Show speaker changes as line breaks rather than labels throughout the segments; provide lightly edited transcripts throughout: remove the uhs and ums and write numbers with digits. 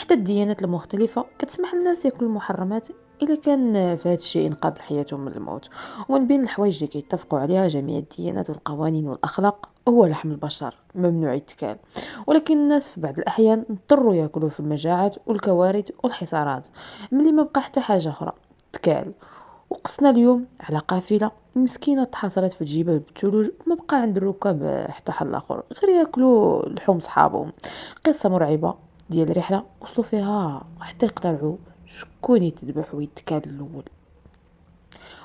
وحتى الديانات المختلفة كتسمح للناس ياكلوا المحرمات إلا كان في هذا الشيء إنقاذ حياتهم من الموت. ومن بين الحوايج اللي كيتفقوا عليها جميع الديانات والقوانين والأخلاق هو لحم البشر ممنوع يتكال، ولكن الناس في بعض الأحيان اضطروا ياكلوه في المجاعات والكوارث والحصارات. ملي ما بقى حتى حاجة أخرى تكال، وقصنا اليوم على قافلة مسكينة تحاصرت في الجبال بالثلوج، وما بقى عند الركاب حتى حل آخر غير ياكلوا لحوم صحابهم. قصة مرعبة ديال رحلة وصلوا فيها حتى يقتلعوا شكون يتذبح ويتكال الأول.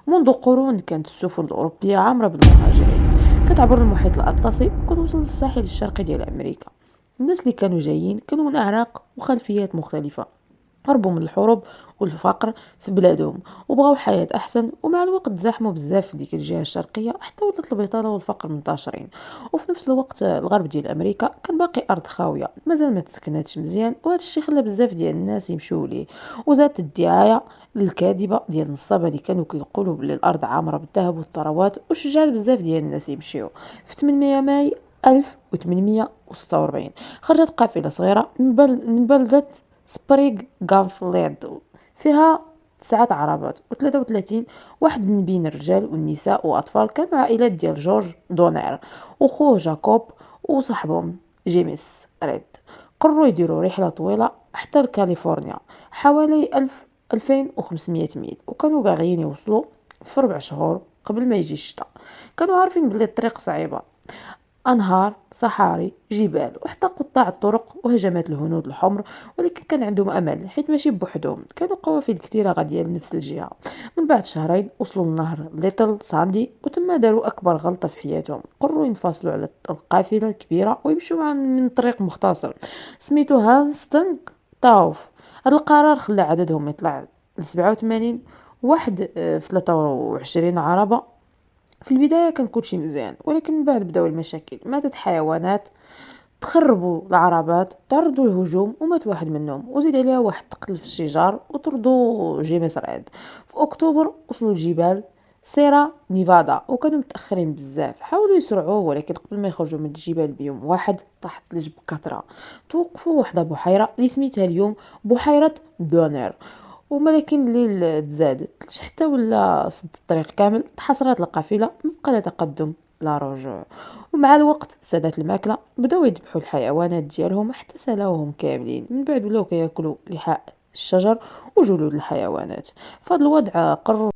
منذ قرون كانت السفن الأوروبية عامرة بالمهاجرين، كتعبر المحيط الأطلسي وكتوصل للساحل الشرقي ديال أمريكا. الناس اللي كانوا جايين كانوا من أعراق وخلفيات مختلفة، هربوا من الحروب والفقر في بلادهم وبغاو حياة أحسن، ومع الوقت تزاحموا بزاف في ديك الجهة الشرقية حتى ولات البطالة والفقر منتشرين. وفي نفس الوقت الغرب ديال أمريكا كان باقي أرض خاوية مازال ما تسكناتش مزيان، وهذا الشيء خلى بزاف ديال الناس يمشيو ليه. وزادت الدعاية الكاذبة ديال النصابة اللي كانوا كيقولوا بلي الأرض عامرة بالذهب والثروات، وشجعت بزاف ديال الناس يمشيو. في 800 ماي 1846 خرجت قافلة صغيرة من بلدة سبريغ غانفليد، فيها 9 عربات و33 واحد من بين الرجال والنساء وأطفال. كانوا عائلات ديال جورج دونير وخوه جاكوب وصاحبهم جيمس ريد. قرروا يديروا رحلة طويلة حتى لكاليفورنيا، حوالي 2500 ميل، وكانوا باغيين يوصلوا في 4 شهور قبل ما يجي الشتاء. كانوا عارفين بلي الطريق صعيبة، أنهار صحاري جبال وحتى قطاع الطرق وهجمات الهنود الحمر، ولكن كان عندهم أمل حيت ماشي بوحدهم، كانوا قوافل كتيرة غادية لنفس الجهة. من بعد شهرين وصلوا لنهر ليتل ساندي، وتما داروا أكبر غلطة في حياتهم. قرروا ينفصلوا على القافلة الكبيرة ويمشوا من طريق مختصر سميتو هانستنج تاوف. هذا القرار خلى عددهم يطلع ل87 واحد، في 23 عربة. في البداية كان كلشي مزيان، ولكن من بعد بداو المشاكل، ماتت حيوانات، تخربوا العربات، تعرضوا للهجوم ومات واحد منهم، وزيد عليها واحد تقتل في الشجار وطردوا جيمس رعد. في أكتوبر وصلوا الجبال سيرا نيفادا، وكانوا متأخرين بزاف. حاولوا يسرعوه ولكن قبل ما يخرجوا من الجبال بيوم واحد طاحت ثلج بكثرة. توقفوا وحدة بحيرة اللي سميتها اليوم بحيرة دونير، ولكن الليل تزادت حتى ولا صد الطريق كامل. تحصرت القافلة، مبقى لا تقدم لا رجوع. ومع الوقت سادت الماكلة، بداو يذبحوا الحيوانات ديالهم حتى سلاوهم كاملين. من بعد ولاو كياكلوا لحاء الشجر وجلود الحيوانات. فهاد الوضع قرروا